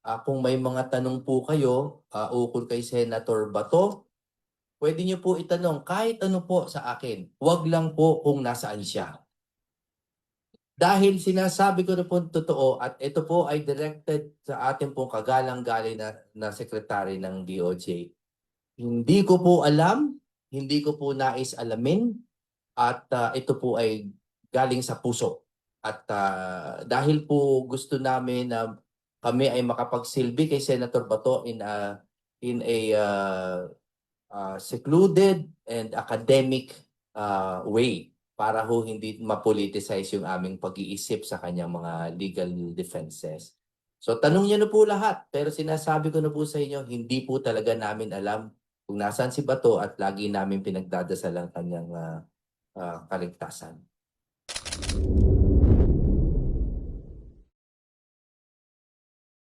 Kung may mga tanong po kayo ukol kay Senator Bato, pwede niyo po itanong kahit ano po sa akin. Huwag lang po kung nasaan siya. Dahil sinasabi ko na po totoo at ito po ay directed sa ating pong kagalang-galing na sekretary ng DOJ. Hindi ko po alam, hindi ko po nais alamin at ito po ay galing sa puso. At dahil po gusto namin na kami ay makapagsilbi kay Senator Bato in a secluded and academic way para ho hindi mapoliticize yung aming pag-iisip sa kanyang mga legal defenses. So tanong niyo na po lahat, pero sinasabi ko na po sa inyo, hindi po talaga namin alam kung nasaan si Bato at lagi namin pinagdadasal ang kanyang kaligtasan.